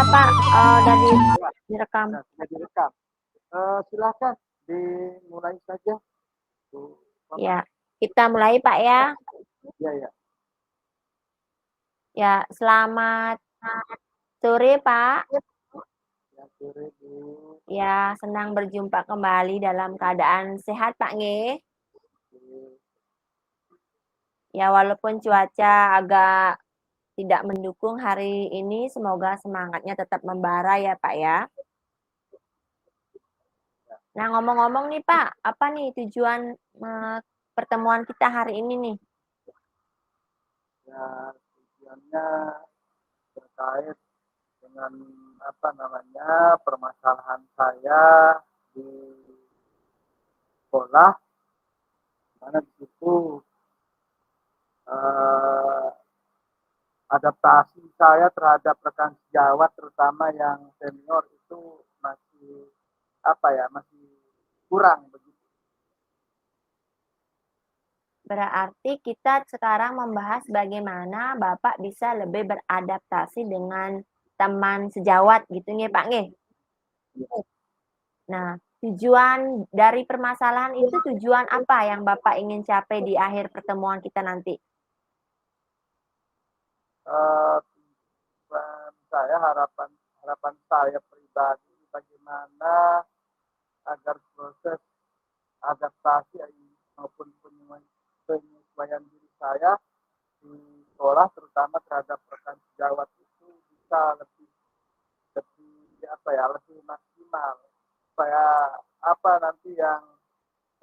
Pak, udah Ya, direkam. nah, sudah direkam. Silakan dimulai saja, Bu Mama. Ya, kita mulai Pak ya. Ya, ya. Ya, selamat sore Pak. Ya, sore, Bu. Ya, senang berjumpa kembali dalam keadaan sehat Pak Nge. Bu. Ya, walaupun cuaca agak tidak mendukung hari ini, semoga semangatnya tetap membara ya Pak ya. Nah, ngomong-ngomong nih Pak, apa nih tujuan pertemuan kita hari ini nih? Ya, tujuannya terkait dengan apa namanya permasalahan saya di sekolah, mana di situ eh, adaptasi saya terhadap rekan sejawat, terutama yang senior itu masih apa ya, masih kurang begitu. Berarti kita sekarang membahas bagaimana Bapak bisa lebih beradaptasi dengan teman sejawat gitu nih Pak Nge. Nah, tujuan dari permasalahan itu tujuan apa yang Bapak ingin capai di akhir pertemuan kita nanti? Tujuan saya, harapan harapan saya pribadi, bagaimana agar proses adaptasi maupun penyesuaian diri saya di sekolah, terutama terhadap rekan sejawat itu bisa lebih lebih apa ya, lebih maksimal, supaya apa nanti yang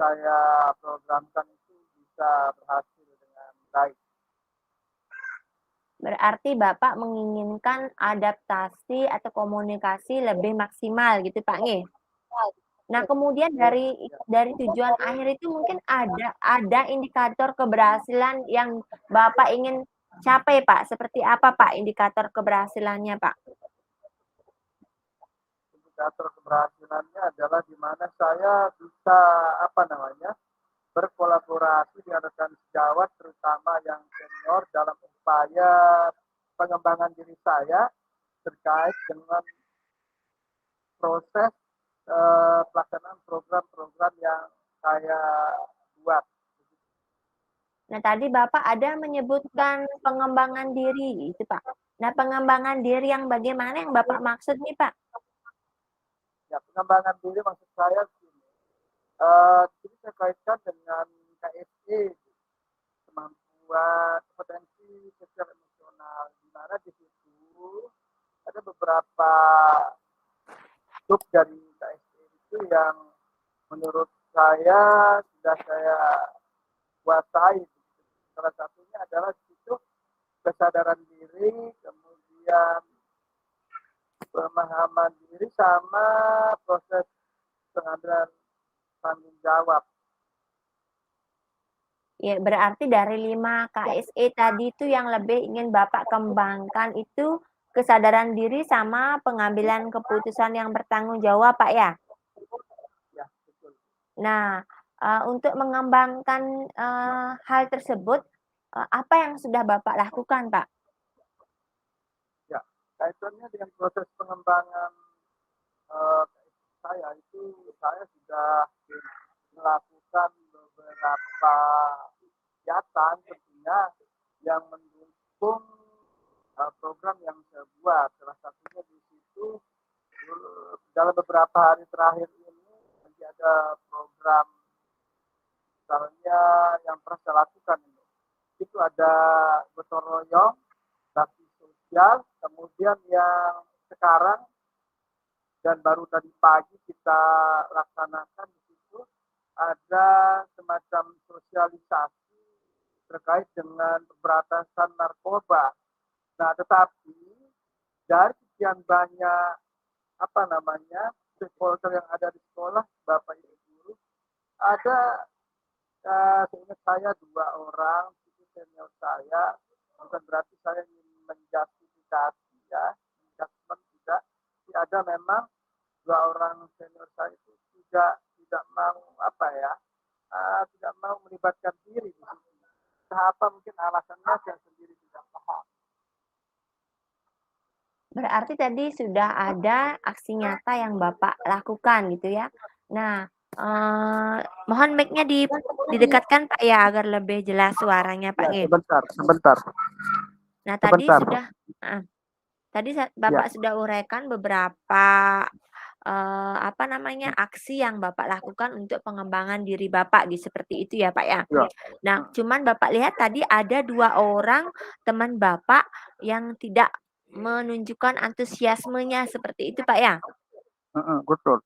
saya programkan itu bisa berhasil dengan baik. Berarti Bapak menginginkan adaptasi atau komunikasi lebih maksimal gitu Pak Nge. Nah, kemudian Ya, ya. dari tujuan akhir itu mungkin ada indikator keberhasilan yang Bapak ingin capai, Pak. Seperti apa, Pak, indikator keberhasilannya, Pak? Indikator keberhasilannya adalah di mana saya bisa apa namanya berkolaborasi dengan rekan sejawat, terutama yang senior, dalam upaya pengembangan diri saya terkait dengan proses pelaksanaan program-program yang saya buat. Nah, tadi Bapak ada menyebutkan pengembangan diri, itu, Pak. Nah, pengembangan diri yang bagaimana yang Bapak maksud nih, Pak? Ya, pengembangan diri maksud saya ini, ini saya kaitkan dengan KSE, kemampuan kompetensi sosial emosional, di mana di situ ada beberapa sub dari KSE itu yang menurut saya sudah saya kuasai. Salah satunya adalah di situ kesadaran diri, kemudian pemahaman diri, sama proses pengambilan tanggung jawab. Ya, berarti dari 5 KSE tadi itu yang lebih ingin Bapak kembangkan itu kesadaran diri sama pengambilan keputusan yang bertanggung jawab, Pak ya. Ya, betul. Nah, untuk mengembangkan hal tersebut, apa yang sudah Bapak lakukan, Pak? Ya, kaitannya dengan proses pengembangan uh, saya itu, saya sudah melakukan beberapa kegiatan tentunya yang mendukung program yang saya buat. Salah satunya di situ dalam beberapa hari terakhir ini masih ada program, misalnya yang pernah saya lakukan itu ada gotong royong, bakti sosial, kemudian yang sekarang dan baru tadi pagi kita laksanakan di situ ada semacam sosialisasi terkait dengan pemberantasan narkoba. Nah, tetapi dari sekian banyak apa namanya stakeholder yang ada di sekolah, Bapak Ibu guru, ada seingat saya 2 orang itu senior saya. Bukan berarti saya ingin menjustifikasi ya, menjudgment tidak. Tapi ada memang 2 orang senior saya itu tidak mau apa ya, tidak mau melibatkan diri di situ. Entah apa, mungkin alasannya saya sendiri tidak paham. Berarti tadi sudah ada aksi nyata yang Bapak lakukan gitu ya. Nah, mohon mic-nya didekatkan Pak ya agar lebih jelas suaranya Pak Ya, nggih. sebentar, sebentar, Nah tadi sebentar. sudah heeh, tadi Ya, Bapak sudah uraikan beberapa, apa namanya, aksi yang Bapak lakukan untuk pengembangan diri Bapak seperti itu ya Pak ya. ya. Nah cuman Bapak lihat tadi ada 2 orang teman Bapak yang tidak menunjukkan antusiasmenya seperti itu Pak ya? Betul,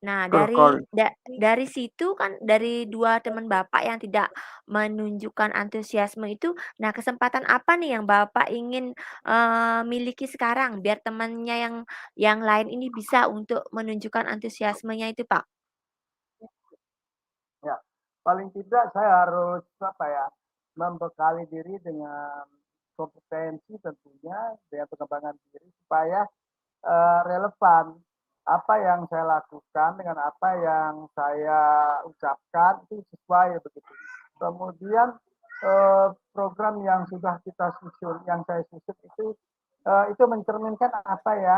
Nah, betul sekali. dari situ kan dari 2 teman Bapak yang tidak menunjukkan antusiasme itu, nah kesempatan apa nih yang Bapak ingin, miliki sekarang biar temannya yang lain ini bisa untuk menunjukkan antusiasmenya itu, Pak? Ya, paling tidak saya harus apa ya, membekali diri dengan kompetensi tentunya dengan pengembangan diri supaya relevan apa yang saya lakukan dengan apa yang saya ucapkan itu sesuai begitu. Kemudian program yang sudah kita susun, yang saya susun itu mencerminkan apa ya,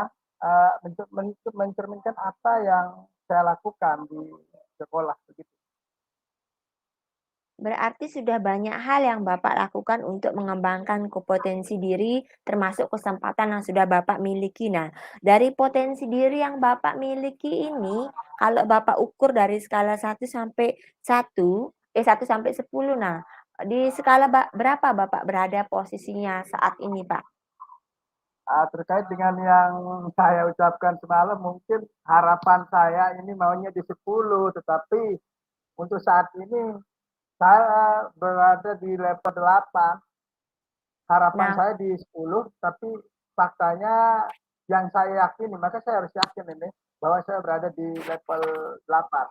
mencerminkan apa yang saya lakukan di sekolah begitu. Berarti sudah banyak hal yang Bapak lakukan untuk mengembangkan kompetensi diri, termasuk kesempatan yang sudah Bapak miliki. Nah, dari potensi diri yang Bapak miliki ini, kalau Bapak ukur dari skala 1 sampai 10, nah, di skala berapa Bapak berada posisinya saat ini, Pak? Terkait dengan yang saya ucapkan semalam, mungkin harapan saya ini maunya di 10, tetapi untuk saat ini saya berada di level 8. Harapan Nah, saya di 10, tapi faktanya yang saya yakini, maka saya harus yakin ini bahwa saya berada di level 8.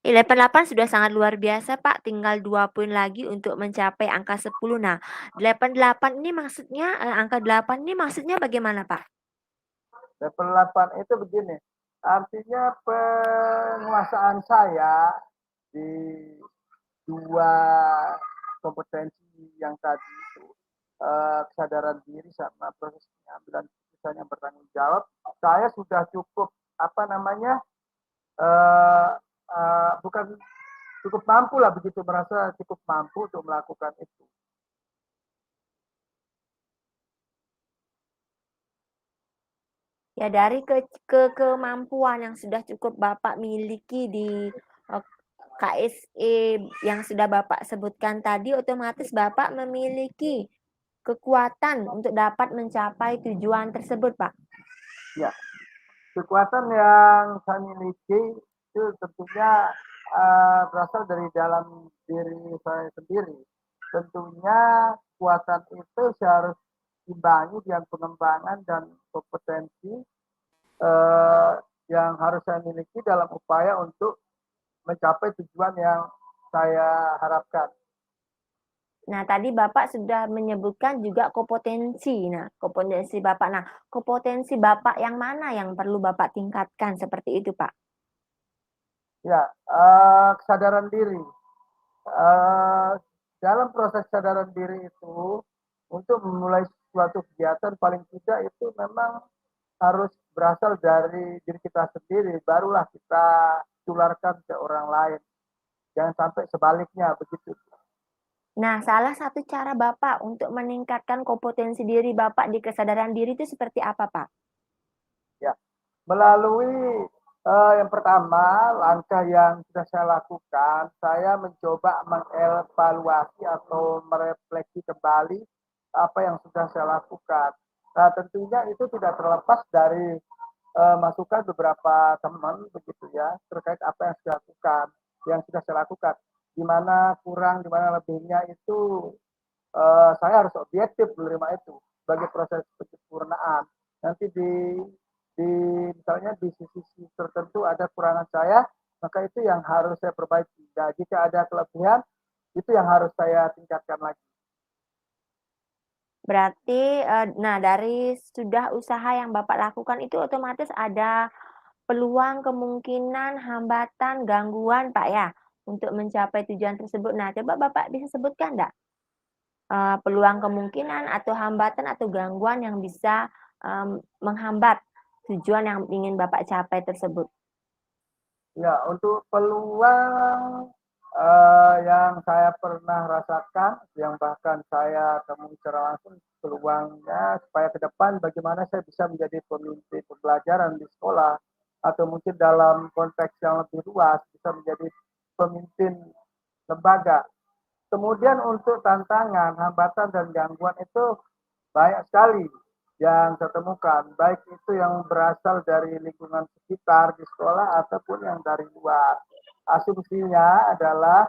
8 sudah sangat luar biasa, Pak, tinggal 2 poin lagi untuk mencapai angka 10. Nah, 8 ini maksudnya, angka 8 ini maksudnya bagaimana, Pak? Level 8 itu begini, artinya penguasaan saya di dua kompetensi yang tadi itu, kesadaran diri sama proses pengambilan keputusan yang bertanggung jawab, saya sudah cukup apa namanya, eh, bukan cukup mampu lah begitu, merasa cukup mampu untuk melakukan itu. Ya dari kemampuan yang sudah cukup Bapak miliki di, KSE yang sudah Bapak sebutkan tadi, otomatis Bapak memiliki kekuatan untuk dapat mencapai tujuan tersebut, Pak. Ya, kekuatan yang saya miliki itu tentunya berasal dari dalam diri saya sendiri. Tentunya kekuatan itu saya harus imbangi dengan pengembangan dan kompetensi eh, yang harus saya miliki dalam upaya untuk mencapai tujuan yang saya harapkan. Nah, tadi Bapak sudah menyebutkan juga kompetensi. Nah, kompetensi Bapak. Nah, kompetensi Bapak yang mana yang perlu Bapak tingkatkan seperti itu, Pak? Ya, kesadaran diri. Eh, Dalam proses kesadaran diri itu, untuk memulai suatu kegiatan paling tidak itu memang harus berasal dari diri kita sendiri, barulah kita tularkan ke orang lain. Jangan sampai sebaliknya begitu. Nah, salah satu cara Bapak untuk meningkatkan kompetensi diri Bapak di kesadaran diri itu seperti apa, Pak? Ya, melalui yang pertama langkah yang sudah saya lakukan, saya mencoba mengevaluasi atau merefleksi kembali apa yang sudah saya lakukan. Nah, tentunya itu tidak terlepas dari masukan beberapa teman begitu ya terkait apa yang saya lakukan, yang sudah saya lakukan. Di mana kurang, di mana lebihnya itu saya harus objektif menerima itu sebagai proses penyempurnaan. Nanti di misalnya di sisi tertentu ada kurangan saya, maka itu yang harus saya perbaiki. Nah, jika ada kelebihan, itu yang harus saya tingkatkan lagi. Berarti, nah dari sudah usaha yang Bapak lakukan itu otomatis ada peluang, kemungkinan, hambatan, gangguan, Pak, ya, untuk mencapai tujuan tersebut. Nah, coba Bapak bisa sebutkan enggak, peluang, kemungkinan, atau hambatan, atau gangguan yang bisa, menghambat tujuan yang ingin Bapak capai tersebut? Ya, untuk peluang yang saya pernah rasakan, yang bahkan saya temui secara langsung, peluangnya supaya ke depan bagaimana saya bisa menjadi pemimpin pembelajaran di sekolah, atau mungkin dalam konteks yang lebih luas bisa menjadi pemimpin lembaga. Kemudian untuk tantangan, hambatan dan gangguan itu banyak sekali yang saya temukan, baik itu yang berasal dari lingkungan sekitar di sekolah ataupun yang dari luar. Asumsinya adalah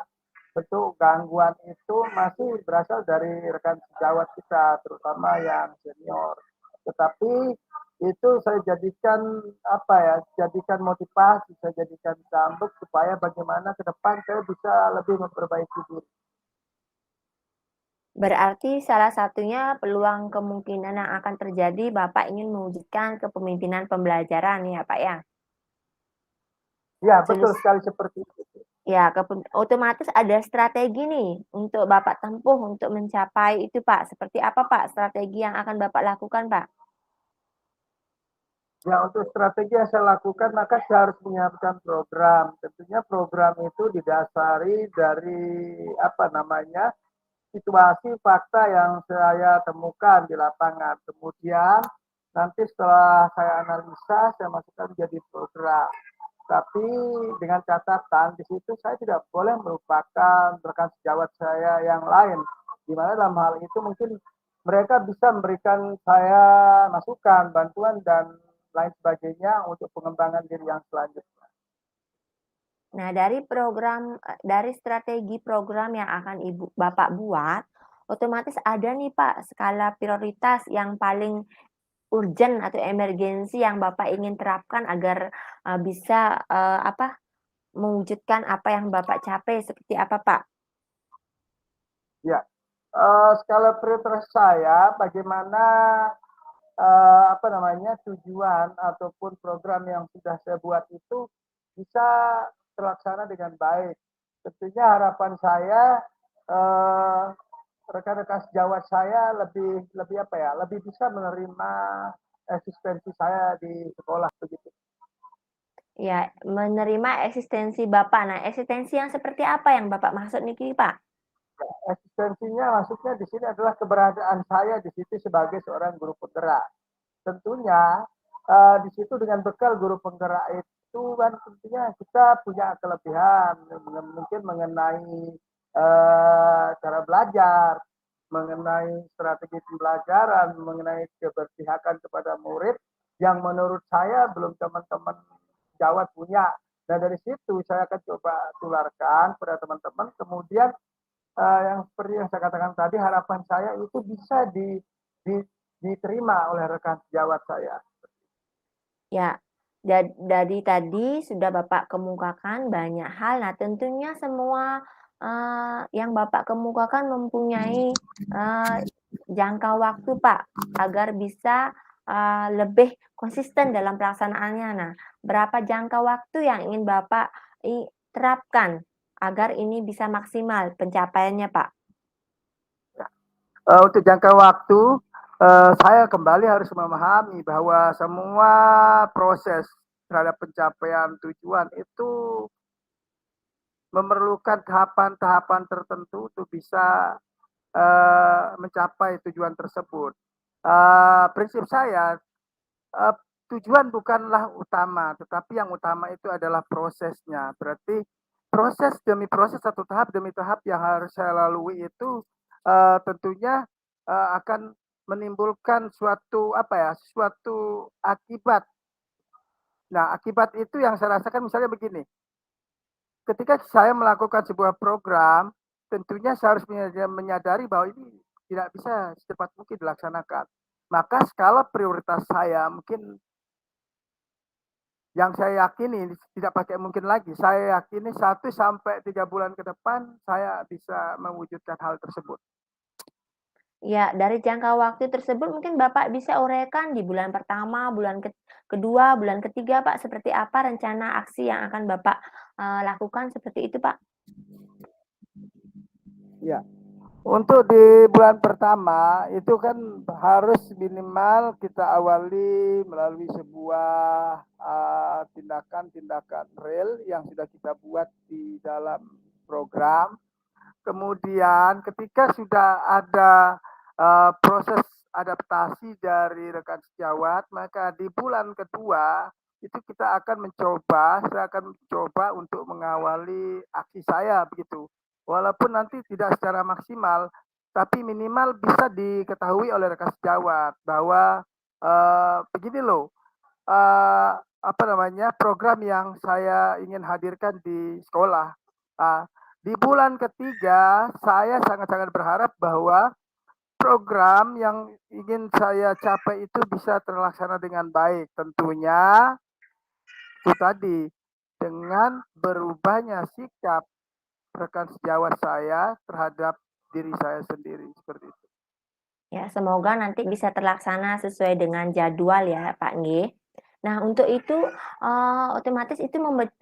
bentuk gangguan itu masih berasal dari rekan sejawat kita, terutama yang senior. Tetapi itu saya jadikan apa ya, jadikan motivasi, saya jadikan cambuk supaya bagaimana ke depan saya bisa lebih memperbaiki diri. Berarti salah satunya peluang kemungkinan yang akan terjadi Bapak ingin mewujudkan kepemimpinan pembelajaran ya, Pak, ya? Ya, betul Sulus sekali seperti itu. ya, otomatis ada strategi nih untuk Bapak tempuh untuk mencapai itu, Pak. Seperti apa, Pak, strategi yang akan Bapak lakukan, Pak? Ya, untuk strategi yang saya lakukan, maka saya harus menyiapkan program. Tentunya program itu didasari dari apa namanya situasi fakta yang saya temukan di lapangan. Kemudian nanti setelah saya analisa, saya masukkan menjadi program. Tapi dengan catatan di situ saya tidak boleh merupakan rekan sejawat saya yang lain. Di mana dalam hal itu mungkin mereka bisa memberikan saya masukan, bantuan dan lain sebagainya untuk pengembangan diri yang selanjutnya. Nah, dari strategi program yang akan Bapak buat, otomatis ada nih, Pak, skala prioritas yang paling urgent atau emergensi yang Bapak ingin terapkan agar, bisa, mewujudkan apa yang Bapak capai seperti apa, Pak? Ya, skala prioritas saya bagaimana apa namanya tujuan ataupun program yang sudah saya buat itu bisa terlaksana dengan baik. Tentunya harapan saya eh, rekan-rekan sejawat saya lebih lebih apa ya, lebih bisa menerima eksistensi saya di sekolah begitu. Ya, menerima eksistensi Bapak. Nah, eksistensi yang seperti apa yang Bapak maksud niki, Pak? Eksistensinya maksudnya di sini adalah keberadaan saya di situ sebagai seorang guru penggerak. Tentunya di situ dengan bekal guru penggerak itu kan tentunya kita punya kelebihan mungkin mengenai cara belajar, mengenai strategi pembelajaran, mengenai keberpihakan kepada murid yang menurut saya belum teman-teman Jawa punya. Nah dari situ saya akan coba tularkan pada teman-teman. Kemudian yang seperti yang saya katakan tadi, harapan saya itu bisa di, diterima oleh rekan sejawat saya. Ya, dari tadi sudah Bapak kemukakan banyak hal. Nah, tentunya semua, yang Bapak kemukakan mempunyai, jangka waktu, Pak, agar bisa, lebih konsisten dalam pelaksanaannya. Nah, berapa jangka waktu yang ingin Bapak terapkan agar ini bisa maksimal pencapaiannya, Pak? Untuk jangka waktu, saya kembali harus memahami bahwa semua proses terhadap pencapaian tujuan itu memerlukan tahapan-tahapan tertentu untuk bisa mencapai tujuan tersebut. Prinsip saya, uh, tujuan bukanlah utama, tetapi yang utama itu adalah prosesnya. Berarti proses demi proses, satu tahap demi tahap yang harus saya lalui itu tentunya akan menimbulkan suatu apa ya, suatu akibat. Nah, akibat itu yang saya rasakan misalnya begini, ketika saya melakukan sebuah program, tentunya saya harus menyadari bahwa ini tidak bisa secepat mungkin dilaksanakan. Maka skala prioritas saya mungkin yang saya yakini tidak pakai mungkin lagi. Saya yakini 1 sampai 3 bulan ke depan saya bisa mewujudkan hal tersebut. Ya, dari jangka waktu tersebut mungkin Bapak bisa uraikan di bulan pertama, bulan kedua, bulan ketiga, Pak, seperti apa rencana aksi yang akan Bapak, lakukan seperti itu, Pak? Ya. Untuk di bulan pertama itu kan harus minimal kita awali melalui sebuah tindakan-tindakan real yang sudah kita buat di dalam program. Kemudian ketika sudah ada proses adaptasi dari rekan sejawat, maka di bulan kedua itu kita akan saya akan mencoba untuk mengawali aksi saya begitu. Walaupun nanti tidak secara maksimal, tapi minimal bisa diketahui oleh rekan sejawat bahwa begini loh, apa namanya, program yang saya ingin hadirkan di sekolah. Uh, di bulan ketiga, saya sangat-sangat berharap bahwa program yang ingin saya capai itu bisa terlaksana dengan baik. Tentunya itu tadi dengan berubahnya sikap rekan sejawat saya terhadap diri saya sendiri seperti itu. Ya, semoga nanti bisa terlaksana sesuai dengan jadwal ya, Pak nggih. Nah, untuk itu, otomatis itu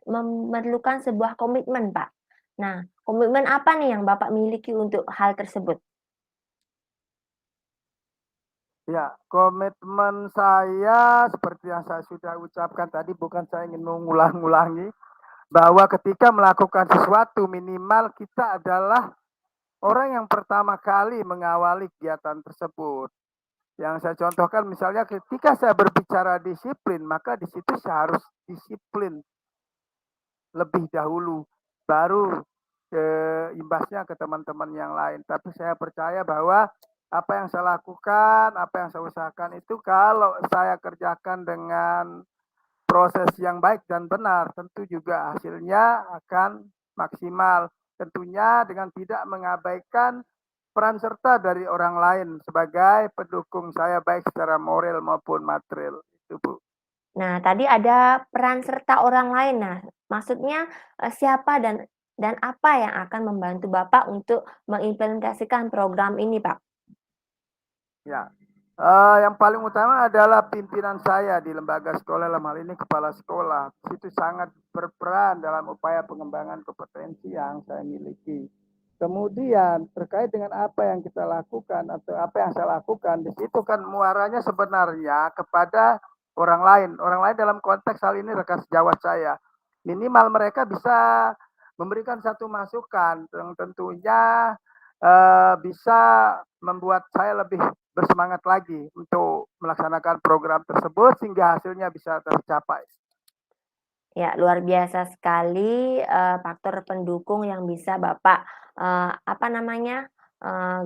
memerlukan sebuah komitmen, Pak. Nah, komitmen apa nih yang Bapak miliki untuk hal tersebut? Ya, komitmen saya seperti yang saya sudah ucapkan tadi, bukan saya ingin mengulang-ulangi, bahwa ketika melakukan sesuatu minimal kita adalah orang yang pertama kali mengawali kegiatan tersebut. Yang saya contohkan misalnya ketika saya berbicara disiplin, maka di situ saya harus disiplin lebih dahulu, baru imbasnya ke teman-teman yang lain. Tapi saya percaya bahwa apa yang saya lakukan, apa yang saya usahakan itu kalau saya kerjakan dengan proses yang baik dan benar, tentu juga hasilnya akan maksimal. Tentunya dengan tidak mengabaikan peran serta dari orang lain sebagai pendukung saya baik secara moral maupun material. Itu Bu. Nah, tadi ada peran serta orang lain. Nah, maksudnya, siapa dan apa yang akan membantu Bapak untuk mengimplementasikan program ini, Pak? Ya, yang paling utama adalah pimpinan saya di lembaga sekolah, dalam hal ini kepala sekolah. Itu sangat berperan dalam upaya pengembangan kompetensi yang saya miliki. Kemudian terkait dengan apa yang kita lakukan atau apa yang saya lakukan, di situ kan muaranya sebenarnya kepada orang lain. Orang lain dalam konteks hal ini rekan sejawat saya. Minimal mereka bisa memberikan satu masukan yang tentunya bisa membuat saya lebih bersemangat lagi untuk melaksanakan program tersebut sehingga hasilnya bisa tercapai. Ya, luar biasa sekali, faktor pendukung yang bisa Bapak, apa namanya, eee,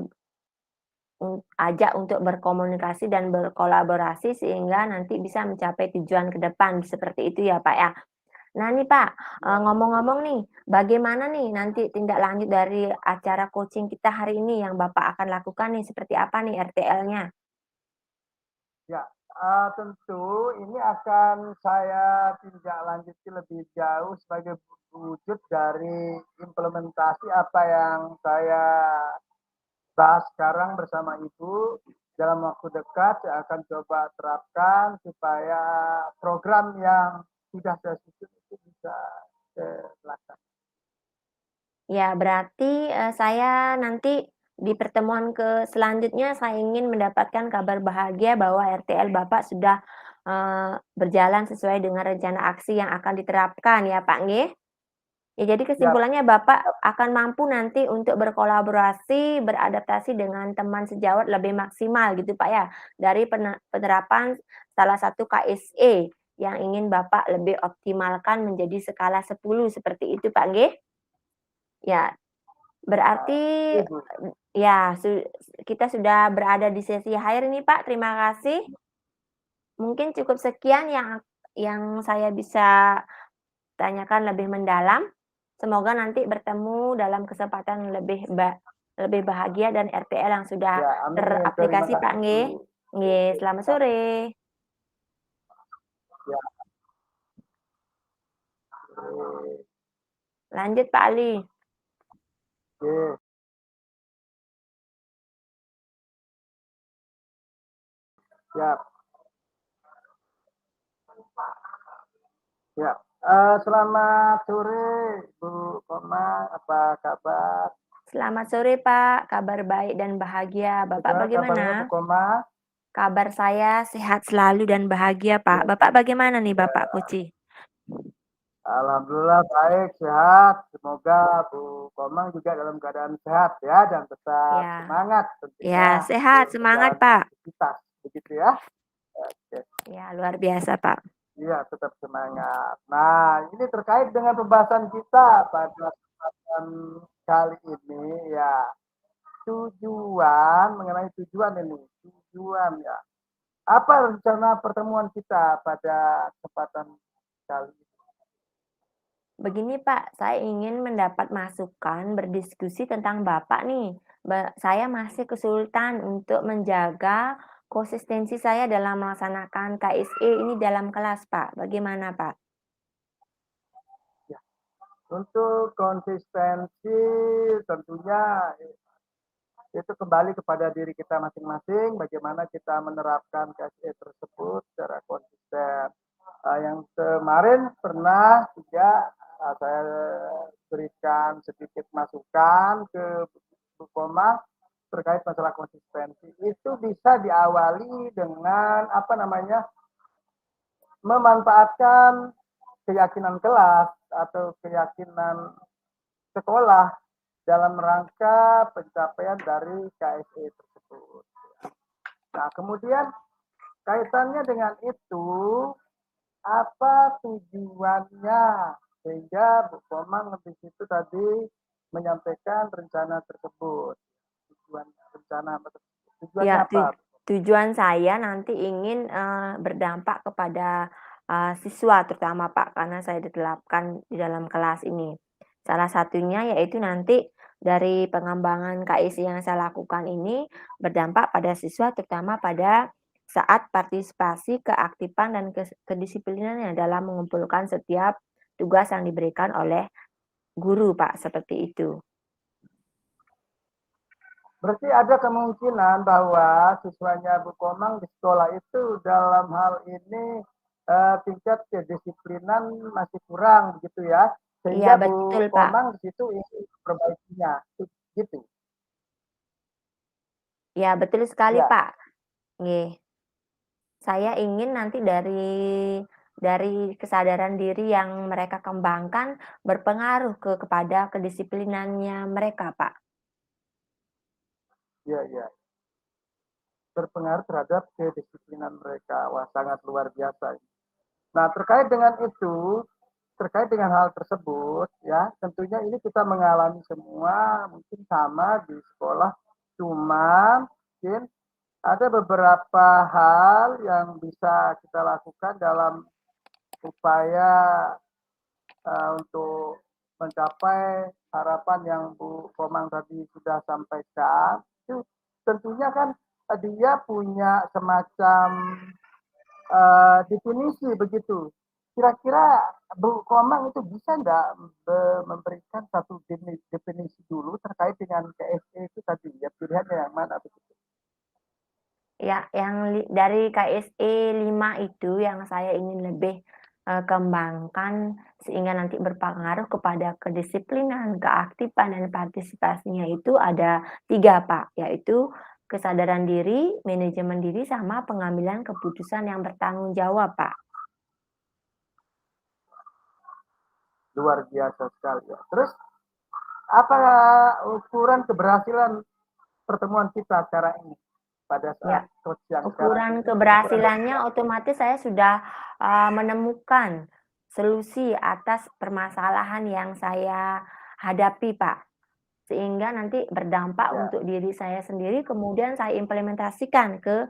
ajak untuk berkomunikasi dan berkolaborasi sehingga nanti bisa mencapai tujuan ke depan, seperti itu ya, Pak, ya? Nah nih Pak, Ya, ngomong-ngomong nih, bagaimana nih nanti tindak lanjut dari acara coaching kita hari ini yang Bapak akan lakukan nih, seperti apa nih RTL-nya? ya, tentu ini akan saya tindak lanjuti lebih jauh sebagai wujud dari implementasi apa yang saya bahas sekarang bersama Ibu. Dalam waktu dekat saya akan coba terapkan supaya program yang sudah saya susun itu bisa terlaksana. Ya berarti, saya nanti di pertemuan selanjutnya saya ingin mendapatkan kabar bahagia bahwa RTL Bapak sudah, berjalan sesuai dengan rencana aksi yang akan diterapkan ya Pak nggih? Ya jadi Ya, kesimpulannya Bapak akan mampu nanti untuk berkolaborasi, beradaptasi dengan teman sejawat lebih maksimal gitu Pak ya, dari penerapan salah satu KSE yang ingin Bapak lebih optimalkan menjadi skala 10 seperti itu Pak nggih? Ya, berarti Ibu. ya kita sudah berada di sesi akhir nih Pak, terima kasih. Mungkin cukup sekian yang saya bisa tanyakan lebih mendalam. Semoga nanti bertemu dalam kesempatan lebih bahagia dan RTL yang sudah Ya, amin. Terima teraplikasi Pak kasih, nggih. Bu. Nggih, selamat sore. Ya, oke. Lanjut Pak Ali. Oke. Ya, ya. Selamat sore, Bu Koma. Apa kabar? Selamat sore Pak, kabar baik dan bahagia. Bapak Juga kabarnya Bu bagaimana? Koma? Kabar saya sehat selalu dan bahagia Pak. Ya, Bapak bagaimana nih ya. Bapak Puci? Alhamdulillah baik, sehat. Semoga Bu Komang juga dalam keadaan sehat ya dan tetap Ya, semangat ya tentunya sehat, untuk semangat menjalani Pak. aktivitas, begitu ya. Oke, Ya, luar biasa Pak. iya tetap semangat. Nah, ini terkait dengan pembahasan kita pada kesempatan kali ini ya tujuan mengenai tujuan ini, tujuan ya. Apa rencana pertemuan kita pada kesempatan kali ini? Begini Pak, saya ingin mendapat masukan berdiskusi tentang Bapak nih. Saya masih kesulitan untuk menjaga konsistensi saya dalam melaksanakan KSE ini dalam kelas Pak. Bagaimana Pak? Ya, untuk konsistensi tentunya itu kembali kepada diri kita masing-masing, bagaimana kita menerapkan KSE tersebut secara konsisten. Yang kemarin pernah juga saya berikan sedikit masukan ke Bu Koma terkait masalah konsistensi. Itu bisa diawali dengan apa namanya memanfaatkan keyakinan kelas atau keyakinan sekolah dalam rangka pencapaian dari KSE tersebut. Nah, kemudian kaitannya dengan itu, apa tujuannya? Sehingga Bu Komang lebih situ tadi menyampaikan rencana tersebut. Tujuan rencana apa tersebut? Tujuannya Ya, apa? tujuan saya nanti ingin, berdampak kepada, siswa terutama Pak, karena saya diterapkan di dalam kelas ini. Salah satunya yaitu nanti dari pengembangan KIS yang saya lakukan ini berdampak pada siswa terutama pada saat partisipasi, keaktifan, dan kedisiplinannya dalam mengumpulkan setiap tugas yang diberikan oleh guru Pak, seperti itu. Berarti ada kemungkinan bahwa siswanya Bu Komang di sekolah itu dalam hal ini tingkat kedisiplinan masih kurang begitu ya, Iya sehingga betul Bu Pak. Komang di situ ingin memperbaikinya, gitu. Ya betul sekali Ya, Pak. Nggih. Saya ingin nanti dari kesadaran diri yang mereka kembangkan berpengaruh kepada kedisiplinannya mereka, Pak. ya, ya. Berpengaruh terhadap kedisiplinan mereka. Wah, sangat luar biasa. Nah, terkait dengan itu, terkait dengan hal tersebut, ya, tentunya ini kita mengalami semua, mungkin sama di sekolah, cuma mungkin ada beberapa hal yang bisa kita lakukan dalam upaya untuk mencapai harapan yang Bu Komang tadi sudah sampaikan. Itu tentunya kan dia punya semacam definisi begitu. Kira-kira Bu Komang itu bisa nggak memberikan satu definisi dulu terkait dengan KSE itu tadi ya pilihannya yang mana begitu? Ya, yang dari KSE 5 itu yang saya ingin lebih, kembangkan sehingga nanti berpengaruh kepada kedisiplinan, keaktifan, dan partisipasinya itu ada 3 Pak, yaitu kesadaran diri, manajemen diri, sama pengambilan keputusan yang bertanggung jawab, Pak. Luar biasa sekali ya. Terus apa ukuran keberhasilan pertemuan kita sekarang ini pada saat Ya. coach yang sekarang Ukuran ini ukuran keberhasilannya otomatis saya sudah, menemukan solusi atas permasalahan yang saya hadapi, Pak. Sehingga nanti berdampak ya untuk diri saya sendiri, kemudian saya implementasikan ke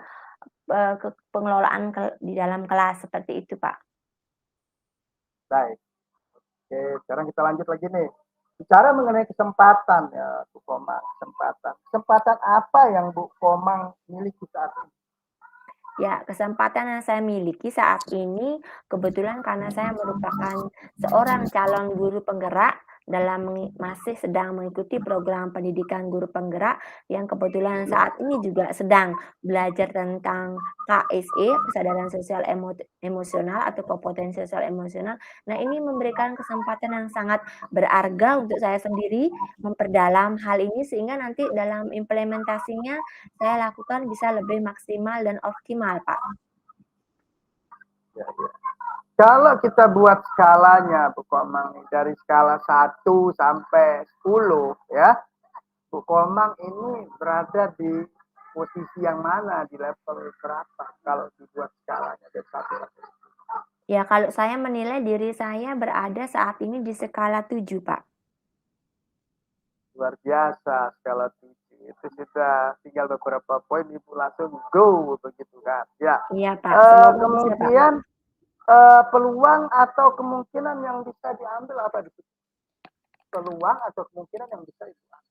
pengelolaan di dalam kelas, seperti itu, Pak. baik. Oke, sekarang kita lanjut lagi nih. Bicara mengenai kesempatan ya Bu Komang, kesempatan. Kesempatan apa yang Bu Komang miliki saat ini? Ya, kesempatan yang saya miliki saat ini kebetulan karena saya merupakan seorang calon guru penggerak, masih sedang mengikuti program pendidikan guru penggerak yang kebetulan saat ini juga sedang belajar tentang KSE, kesadaran sosial emosional atau kompetensi sosial emosional. Nah, ini memberikan kesempatan yang sangat berharga untuk saya sendiri memperdalam hal ini sehingga nanti dalam implementasinya saya lakukan bisa lebih maksimal dan optimal, Pak. Ya, ya. Kalau kita buat skalanya, Bu Komang, dari skala 1 sampai 10, ya, Bu Komang ini berada di posisi yang mana, di level berapa kalau dibuat skalanya dari 1 sampai 10? Ya, kalau saya menilai diri saya berada saat ini di skala 7, Pak. Luar biasa skala 7. Itu sudah tinggal beberapa poin Ibu langsung go begitu kan. Ya. Iya, Pak, semoga bisa, Pak. Kemudian peluang atau kemungkinan yang bisa diambil apa itu? Peluang atau kemungkinan yang bisa diambil?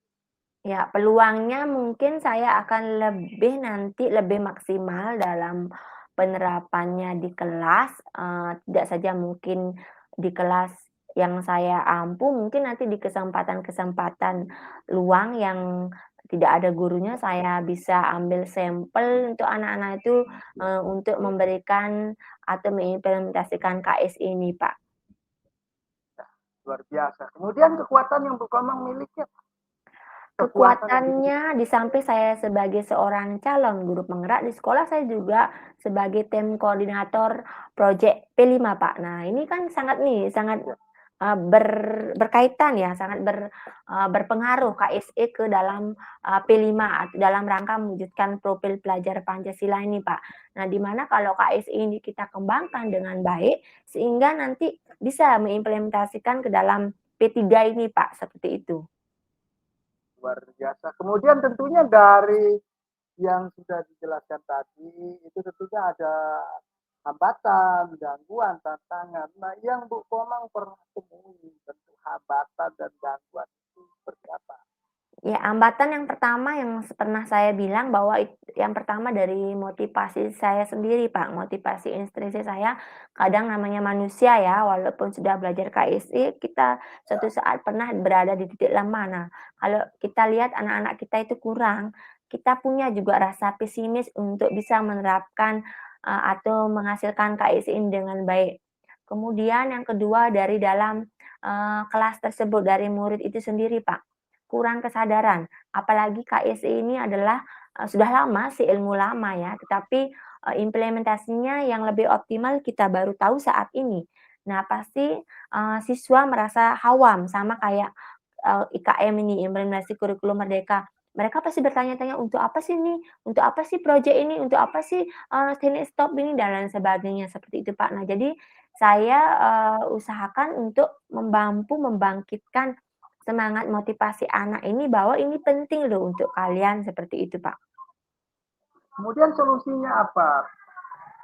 Ya, peluangnya mungkin saya akan lebih maksimal dalam penerapannya di kelas, tidak saja mungkin di kelas yang saya ampu, mungkin nanti di kesempatan-kesempatan luang yang tidak ada gurunya, saya bisa ambil sampel untuk anak-anak itu, untuk memberikan atau mengimplementasikan KS ini, Pak. Luar biasa. Kemudian kekuatan yang Bu Komang miliki, kekuatan yang dimiliki. Kekuatannya di samping saya sebagai seorang calon guru penggerak di sekolah, saya juga sebagai tim koordinator project P5, Pak. Nah, ini kan sangat berkaitan ya, sangat berpengaruh KSE ke dalam, P5 dalam rangka mewujudkan profil pelajar Pancasila ini, Pak. Nah, di mana kalau KSE ini kita kembangkan dengan baik, sehingga nanti bisa mengimplementasikan ke dalam P3 ini, Pak, seperti itu. Luar biasa. Kemudian tentunya dari yang sudah dijelaskan tadi, itu tentunya ada hambatan, gangguan, tantangan. Nah, yang Bu Komang pernah temui bentuk hambatan dan gangguan itu seperti apa? Ya, hambatan yang pertama yang pernah saya bilang bahwa yang pertama dari motivasi saya sendiri, Pak, motivasi intrinsik saya, kadang namanya manusia ya, walaupun sudah belajar KSI, kita suatu saat pernah berada di titik lemah. Nah, kalau kita lihat anak-anak kita itu kurang, kita punya juga rasa pesimis untuk bisa menerapkan, atau menghasilkan KSI ini dengan baik. Kemudian yang kedua dari dalam, kelas tersebut, dari murid itu sendiri, Pak. Kurang kesadaran, apalagi KSI ini adalah, sudah lama sih ilmu lama ya, tetapi, implementasinya yang lebih optimal kita baru tahu saat ini. Nah pasti, siswa merasa hawam sama kayak, IKM ini, implementasi kurikulum merdeka. Mereka pasti bertanya-tanya, "Untuk apa sih ini? Untuk apa sih project ini? Untuk apa sih, teknik stop ini?" Dan lain sebagainya, seperti itu, Pak. Nah jadi saya, usahakan untuk membangkitkan semangat motivasi anak ini bahwa ini penting loh untuk kalian, seperti itu, Pak. Kemudian solusinya apa?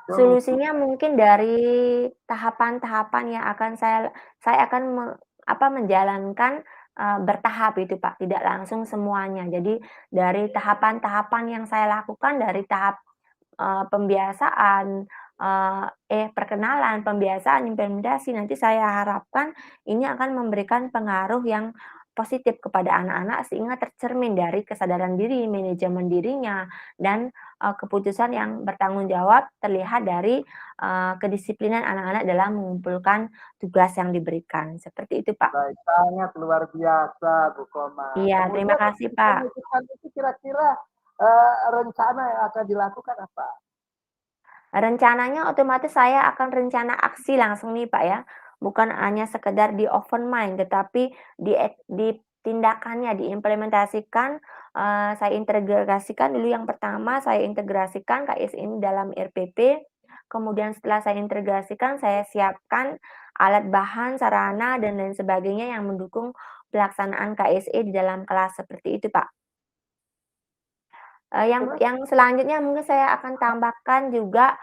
Solusi. Solusinya mungkin dari tahapan-tahapan yang akan saya akan menjalankan, bertahap itu, Pak, tidak langsung semuanya. Jadi dari tahapan-tahapan yang saya lakukan dari tahap pembiasaan, perkenalan, pembiasaan, implementasi, nanti saya harapkan ini akan memberikan pengaruh yang positif kepada anak-anak sehingga tercermin dari kesadaran diri, manajemen dirinya, dan, keputusan yang bertanggung jawab terlihat dari, kedisiplinan anak-anak dalam mengumpulkan tugas yang diberikan, seperti itu, Pak. Baik, sangat luar biasa Bu Komang. Iya, terima Kemudian kasih, untuk Pak. mewujudkan itu kira-kira rencana yang akan dilakukan apa? Rencananya otomatis saya akan rencana aksi langsung nih, Pak, ya. Bukan hanya sekedar di open mind, tetapi di tindakannya, diimplementasikan, saya integrasikan dulu yang pertama, saya integrasikan KIS ini dalam RPP, kemudian setelah saya integrasikan, saya siapkan alat bahan, sarana, dan lain sebagainya yang mendukung pelaksanaan KSE di dalam kelas, seperti itu, Pak. Yang Terus yang selanjutnya mungkin saya akan tambahkan juga,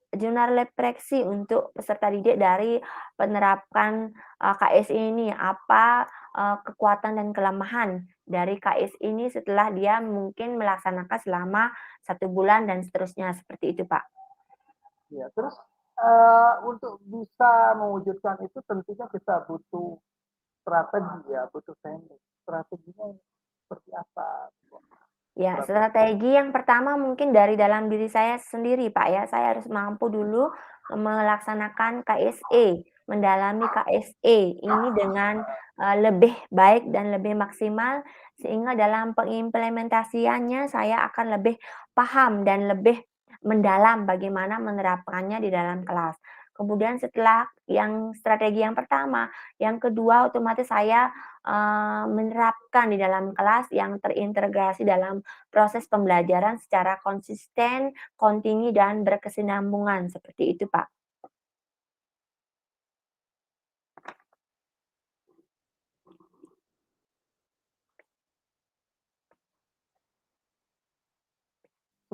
jurnal refleksi untuk peserta didik dari penerapkan, KS ini. Apa, kekuatan dan kelemahan dari KS ini setelah dia mungkin melaksanakan selama 1 bulan dan seterusnya, seperti itu, Pak. ya, terus untuk bisa mewujudkan itu tentunya kita butuh strategi ya, butuh teknik. Strateginya seperti apa? Ya, Strategi. strategi yang pertama mungkin dari dalam diri saya sendiri, Pak, ya. Saya harus mampu dulu melaksanakan KSE, mendalami KSE ini dengan, lebih baik dan lebih maksimal, sehingga dalam pengimplementasiannya saya akan lebih paham dan lebih mendalam bagaimana menerapkannya di dalam kelas. Kemudian setelah yang strategi yang pertama, yang kedua otomatis saya, menerapkan di dalam kelas yang terintegrasi dalam proses pembelajaran secara konsisten, kontinu, dan berkesinambungan, seperti itu, Pak.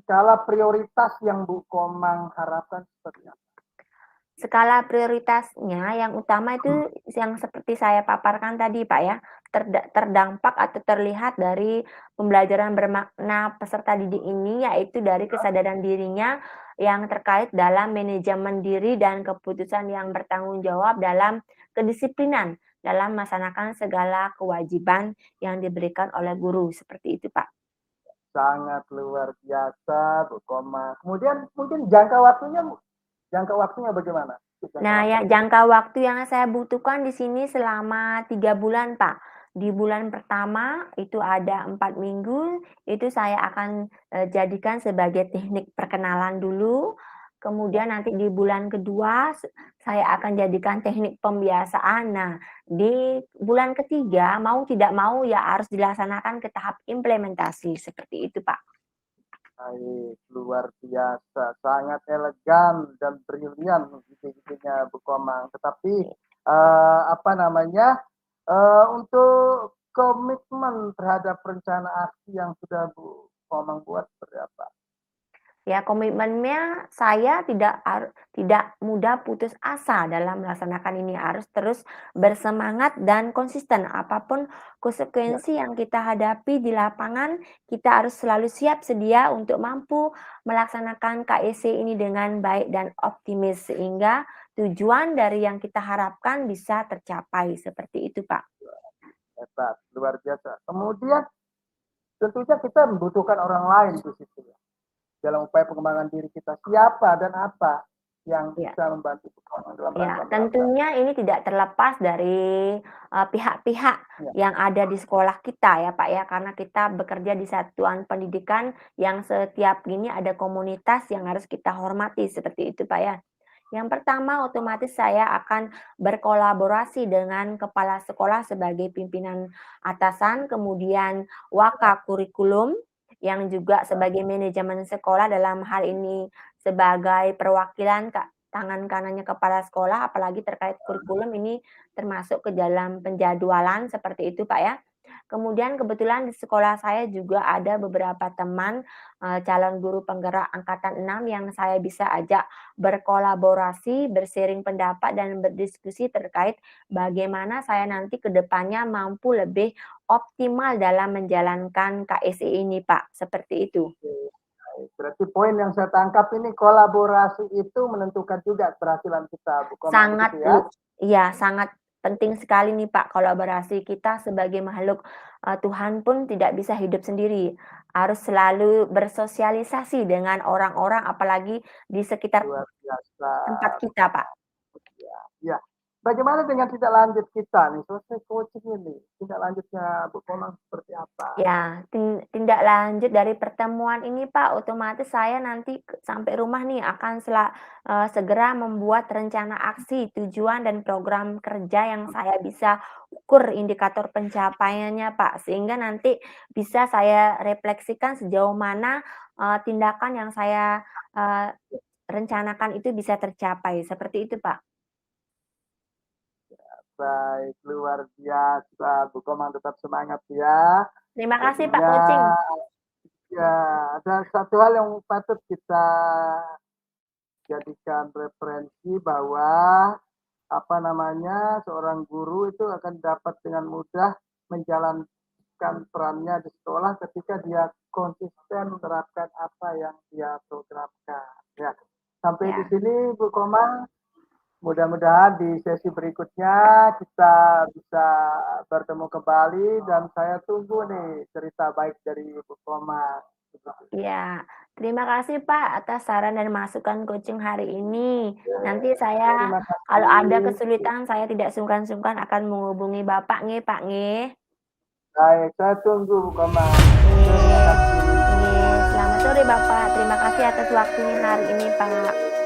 Skala prioritas yang Bu Komang harapkan seperti apa? Skala prioritasnya yang utama itu yang seperti saya paparkan tadi, Pak, ya, terdampak atau terlihat dari pembelajaran bermakna peserta didik ini, yaitu dari kesadaran dirinya yang terkait dalam manajemen diri dan keputusan yang bertanggung jawab dalam kedisiplinan dalam melaksanakan segala kewajiban yang diberikan oleh guru, seperti itu, Pak. Sangat luar biasa Bu Komang. Kemudian mungkin jangka waktunya bagaimana? Jangka Nah, waktu. ya jangka waktu yang saya butuhkan di sini selama 3 bulan, Pak. Di bulan pertama itu ada 4 minggu, itu saya akan, jadikan sebagai teknik perkenalan dulu, kemudian nanti di bulan kedua saya akan jadikan teknik pembiasaan. Nah, di bulan ketiga mau tidak mau ya harus dilaksanakan ke tahap implementasi, seperti itu, Pak. Baik, luar biasa, sangat elegan dan brilian ide-idenya Bu Komang. Tetapi apa namanya untuk komitmen terhadap rencana aksi yang sudah Bu Komang buat seperti apa? Ya, komitmennya saya tidak mudah putus asa dalam melaksanakan ini, harus terus bersemangat dan konsisten. Apapun Ya, konsekuensi yang kita hadapi di lapangan, kita harus selalu siap sedia untuk mampu melaksanakan KEC ini dengan baik dan optimis, sehingga tujuan dari yang kita harapkan bisa tercapai, seperti itu, Pak. hebat, luar biasa. Kemudian tentunya kita membutuhkan orang lain di situ ya. Dalam upaya pengembangan diri kita. Siapa dan apa yang Ya. bisa membantu Bu Komang dalam Ya, rangka melakukan? tentunya ini tidak terlepas dari, pihak-pihak Ya, yang ada di sekolah kita ya, Pak, ya, karena kita bekerja di satuan pendidikan yang setiap ini ada komunitas yang harus kita hormati, seperti itu, Pak, ya. Yang pertama otomatis saya akan berkolaborasi dengan kepala sekolah sebagai pimpinan atasan, kemudian wakakurikulum yang juga sebagai manajemen sekolah dalam hal ini sebagai perwakilan tangan kanannya kepala sekolah, apalagi terkait kurikulum ini termasuk ke dalam penjadwalan seperti itu, Pak, ya. Kemudian kebetulan di sekolah saya juga ada beberapa teman, calon guru penggerak angkatan 6 yang saya bisa ajak berkolaborasi, bersharing pendapat, dan berdiskusi terkait bagaimana saya nanti ke depannya mampu lebih optimal dalam menjalankan KSI ini, Pak, seperti itu. oke. Baik. Berarti poin yang saya tangkap ini kolaborasi itu menentukan juga keberhasilan kita, Bu Komang, Sangat begitu ya? iya, sangat penting sekali nih, Pak, kolaborasi kita sebagai makhluk, Tuhan pun tidak bisa hidup sendiri, harus selalu bersosialisasi dengan orang-orang apalagi di sekitar Luar biasa. tempat kita, Pak. Ya, ya. Bagaimana dengan tindak lanjut kita nih, selesai coaching ini, tindak lanjutnya Bu Komang seperti apa? Ya, tindak lanjut dari pertemuan ini, Pak, otomatis saya nanti sampai rumah nih akan segera membuat rencana aksi, tujuan, dan program kerja yang saya bisa ukur indikator pencapaiannya, Pak. Sehingga nanti bisa saya refleksikan sejauh mana, tindakan yang saya, rencanakan itu bisa tercapai, seperti itu, Pak. Baik, luar biasa. Bu Komang tetap semangat ya. Terima kasih, Pak Tentunya Kucing. ya ada satu hal yang patut kita jadikan referensi bahwa apa namanya seorang guru itu akan dapat dengan mudah menjalankan perannya di sekolah ketika dia konsisten menerapkan apa yang dia programkan. Ya, sampai di Ya. sini Bu Komang mudah-mudahan di sesi berikutnya kita bisa bertemu kembali dan saya tunggu nih cerita baik dari Ibu Koma. Iya, terima kasih Pak atas saran dan masukan coaching hari ini. Nanti saya Terima kalau ada kasih. kesulitan saya tidak sungkan-sungkan akan menghubungi Bapak nggih, Pak nggih. Baik, saya tunggu Bu Koma. Terima Nggih, kasih. nggih. Selamat sore Bapak, terima kasih atas waktunya hari ini Pak.